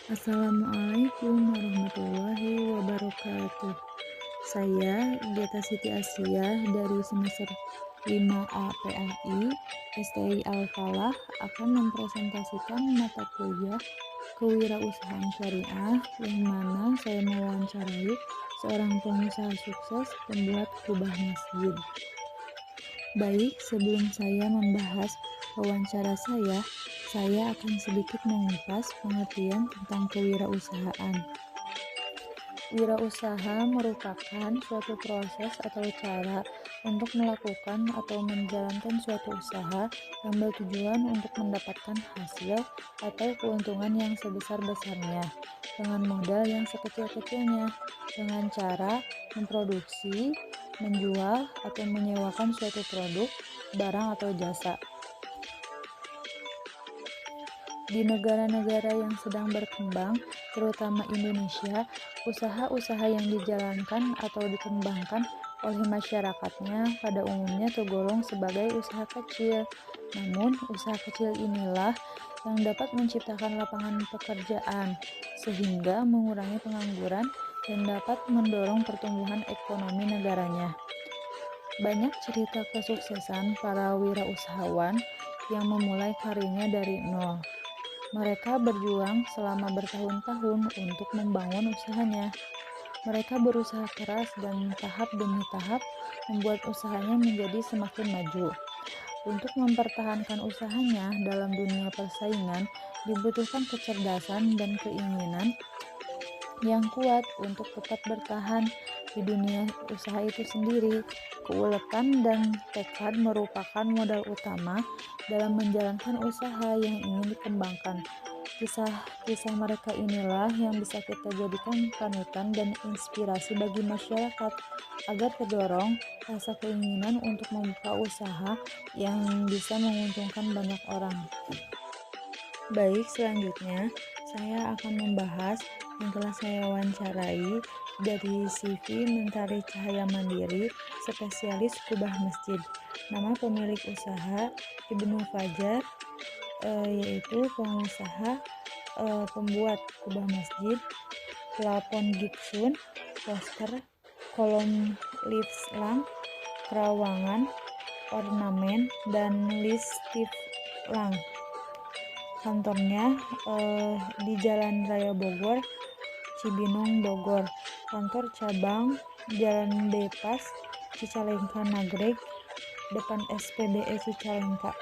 Assalamualaikum warahmatullahi wabarakatuh. Saya Geta Siti Asia dari semester 5A PAI STI Al-Falah akan mempresentasikan mata kuliah Kewirausahaan Syariah yang mana saya mewawancarai seorang pengusaha sukses pembuat kubah masjid. Baik, sebelum saya membahas wawancara saya akan sedikit mengupas pengertian tentang kewirausahaan. Wirausaha merupakan suatu proses atau cara untuk melakukan atau menjalankan suatu usaha yang bertujuan untuk mendapatkan hasil atau keuntungan yang sebesar-besarnya dengan modal yang sekecil-kecilnya dengan cara memproduksi, menjual, atau menyewakan suatu produk, barang, atau jasa. Di negara-negara yang sedang berkembang, terutama Indonesia, usaha-usaha yang dijalankan atau dikembangkan oleh masyarakatnya pada umumnya tergolong sebagai usaha kecil. Namun, usaha kecil inilah yang dapat menciptakan lapangan pekerjaan, sehingga mengurangi pengangguran dan dapat mendorong pertumbuhan ekonomi negaranya. Banyak cerita kesuksesan para wirausahawan yang memulai karirnya dari nol. Mereka berjuang selama bertahun-tahun untuk membangun usahanya. Mereka berusaha keras dan tahap demi tahap membuat usahanya menjadi semakin maju. Untuk mempertahankan usahanya dalam dunia persaingan, dibutuhkan kecerdasan dan keinginan yang kuat untuk tetap bertahan di dunia usaha itu sendiri. Keuletan dan tekad merupakan modal utama dalam menjalankan usaha yang ingin dikembangkan. Kisah-kisah mereka inilah yang bisa kita jadikan panutan dan inspirasi bagi masyarakat agar terdorong rasa keinginan untuk membuka usaha yang bisa menguntungkan banyak orang. Baik, selanjutnya saya akan membahas yang telah saya wawancarai dari CV Mentari Cahaya Mandiri, spesialis kubah masjid. Nama pemilik usaha Ibnu Fajar, yaitu pengusaha pembuat kubah masjid, plafon gipsun, poster, kolom lislang, kerawangan, ornamen, dan list lang. Kantornya di Jalan Raya Bogor, Cibinong, Bogor. Kantor cabang Jalan Bypass, Cicalengka, Nagreg, depan SPBE Cicalengka.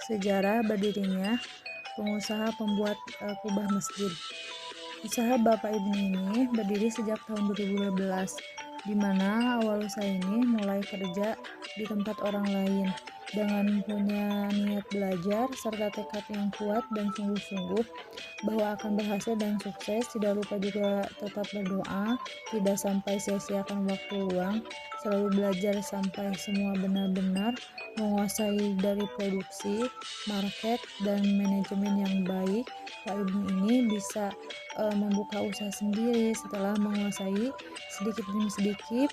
Sejarah berdirinya pengusaha pembuat kubah masjid. Usaha Bapak Ibnu ini berdiri sejak tahun 2012, di mana awal usaha ini mulai kerja di tempat orang lain. Dengan punya niat belajar serta tekad yang kuat dan sungguh-sungguh bahwa akan berhasil dan sukses, tidak lupa juga tetap berdoa, tidak sampai sia-siakan waktu luang, selalu belajar sampai semua benar-benar menguasai dari produksi, market, dan manajemen yang baik. Pak Ibnu ini bisa membuka usaha sendiri setelah menguasai sedikit demi sedikit,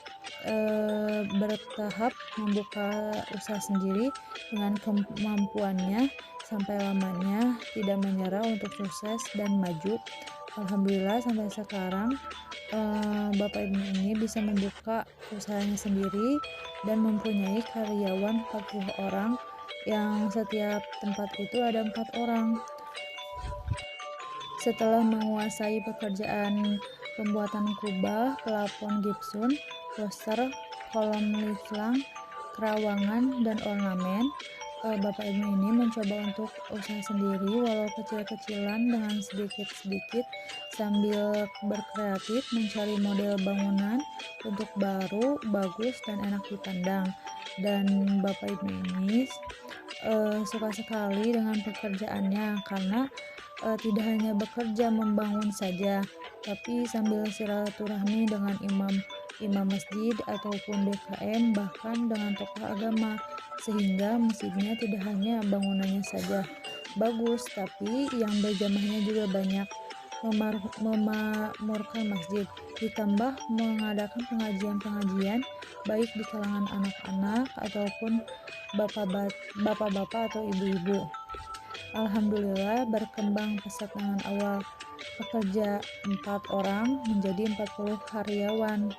bertahap membuka usaha sendiri dengan kemampuannya sampai lamanya tidak menyerah untuk sukses dan maju. Alhamdulillah sampai sekarang Bapak Ibnu ini bisa membuka usahanya sendiri dan mempunyai karyawan 40 orang yang setiap tempat itu ada 4 orang. Setelah menguasai pekerjaan pembuatan kubah, plafon gipsun, poster, kolom lislang, kerawangan, dan ornamen, Bapak Ibnu ini mencoba untuk usaha sendiri walau kecil-kecilan dengan sedikit-sedikit sambil berkreatif mencari model bangunan untuk baru, bagus, dan enak dipandang. Dan Bapak Ibnu ini suka sekali dengan pekerjaannya karena tidak hanya bekerja membangun saja, tapi sambil silaturahmi dengan imam masjid ataupun DKM, bahkan dengan tokoh agama, sehingga masjidnya tidak hanya bangunannya saja bagus, tapi yang berjamaahnya juga banyak, memakmurkan masjid, ditambah mengadakan pengajian-pengajian baik di kalangan anak-anak ataupun bapak-bapak atau ibu-ibu. Alhamdulillah berkembang pesat dengan awal pekerja 4 orang menjadi 40 karyawan.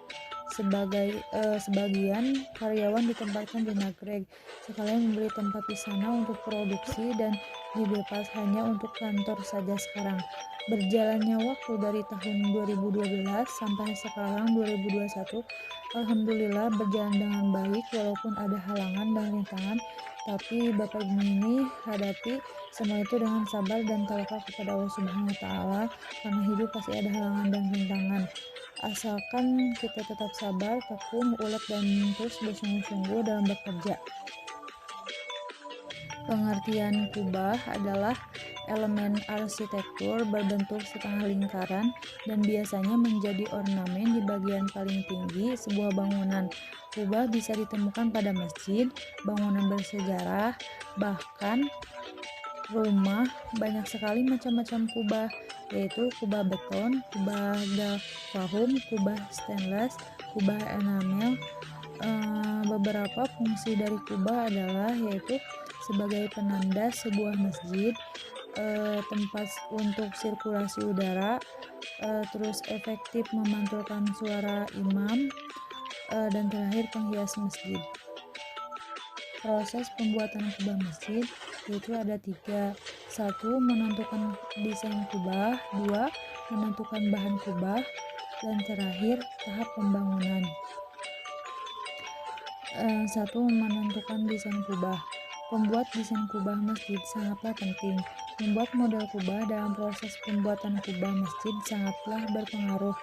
Sebagian karyawan ditempatkan di Nagreg, sekalian membeli tempat di sana untuk produksi dan dilepas hanya untuk kantor saja sekarang. Berjalannya waktu dari tahun 2012 sampai sekarang 2021, alhamdulillah berjalan dengan baik walaupun ada halangan dan rintangan, tapi Bapak Ibu ini hadapi semua itu dengan sabar dan tawakal kepada Allah Subhanahu wa taala, karena hidup pasti ada halangan dan rintangan. Asalkan kita tetap sabar, tekun, ulet, dan terus bersungguh-sungguh dalam bekerja. Pengertian kubah adalah elemen arsitektur berbentuk setengah lingkaran dan biasanya menjadi ornamen di bagian paling tinggi sebuah bangunan. Kubah bisa ditemukan pada masjid, bangunan bersejarah, bahkan rumah. Banyak sekali macam-macam kubah, yaitu kubah beton, kubah galvahum, kubah stainless, kubah enamel. Beberapa fungsi dari kubah adalah yaitu sebagai penanda sebuah masjid, tempat untuk sirkulasi udara, terus efektif memantulkan suara imam, dan terakhir penghias masjid. Proses pembuatan kubah masjid yaitu ada 3. 1. Menentukan desain kubah. 2. Menentukan bahan kubah. Dan terakhir tahap pembangunan. 1. Menentukan desain kubah. Pembuat desain kubah masjid sangatlah penting. Membuat model kubah dalam proses pembuatan kubah masjid sangatlah berpengaruh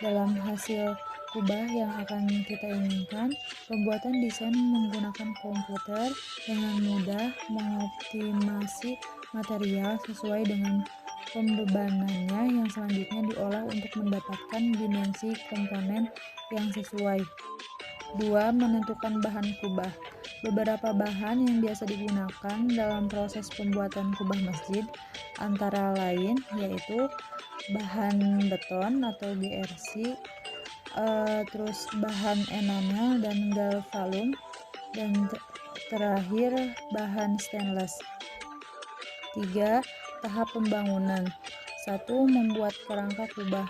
dalam hasil kubah yang akan kita inginkan. Pembuatan desain menggunakan komputer dengan mudah mengoptimasi material sesuai dengan pembebanannya yang selanjutnya diolah untuk mendapatkan dimensi komponen yang sesuai. 2. Menentukan bahan kubah. Beberapa bahan yang biasa digunakan dalam proses pembuatan kubah masjid antara lain yaitu bahan beton atau GRC, terus bahan enamel dan galvalum, dan terakhir bahan stainless. 3. Tahap pembangunan. 1. Membuat kerangka kubah.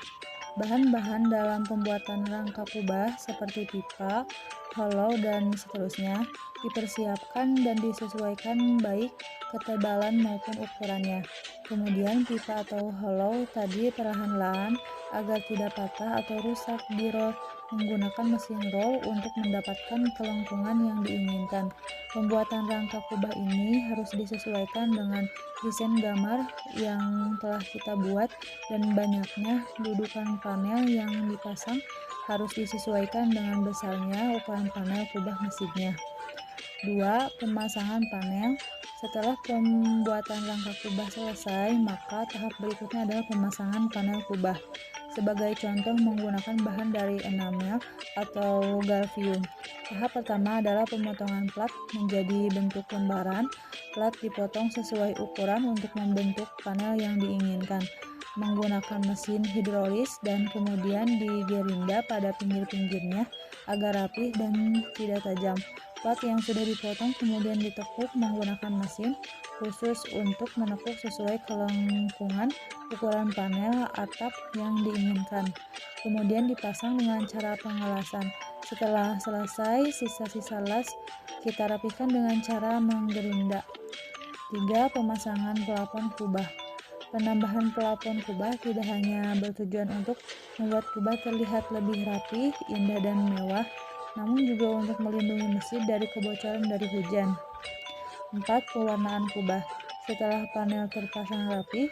Bahan-bahan dalam pembuatan rangka kubah seperti pipa, hollow, dan seterusnya dipersiapkan dan disesuaikan baik ketebalan maupun ukurannya. Kemudian pipa atau hollow tadi perlahan-lahan agar tidak patah atau rusak di-roll menggunakan mesin roll untuk mendapatkan kelengkungan yang diinginkan. Pembuatan rangka kubah ini harus disesuaikan dengan desain gambar yang telah kita buat, dan banyaknya dudukan panel yang dipasang harus disesuaikan dengan besarnya ukuran panel kubah masjidnya. 2. Pemasangan panel. Setelah pembuatan rangka kubah selesai, maka tahap berikutnya adalah pemasangan panel kubah. Sebagai contoh menggunakan bahan dari enamel atau galvium. Tahap pertama adalah pemotongan plat menjadi bentuk lembaran. Plat dipotong sesuai ukuran untuk membentuk panel yang diinginkan menggunakan mesin hidrolis, dan kemudian digerinda pada pinggir-pinggirnya agar rapih dan tidak tajam. Plat yang sudah dipotong kemudian ditekuk menggunakan mesin khusus untuk menekuk sesuai kelengkungan ukuran panel atap yang diinginkan. Kemudian dipasang dengan cara pengelasan. Setelah selesai, sisa-sisa las kita rapihkan dengan cara menggerinda. 3. Pemasangan pelapon kubah. Penambahan pelapon kubah tidak hanya bertujuan untuk membuat kubah terlihat lebih rapi, indah, dan mewah, namun juga untuk melindungi masjid dari kebocoran dari hujan. 4. Pewarnaan kubah. Setelah panel terpasang rapi,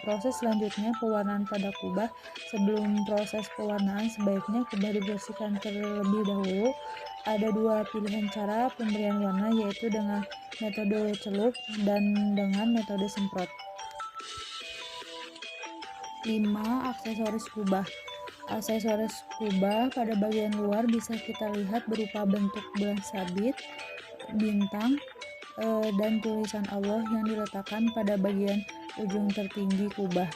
proses selanjutnya pewarnaan pada kubah. Sebelum proses pewarnaan, sebaiknya kubah dibersihkan terlebih dahulu. Ada 2 pilihan cara pemberian warna, yaitu dengan metode celup dan dengan metode semprot. 5. Aksesoris kubah. Aksesoris kubah pada bagian luar bisa kita lihat berupa bentuk bulan sabit, bintang, dan tulisan Allah yang diletakkan pada bagian ujung tertinggi kubah.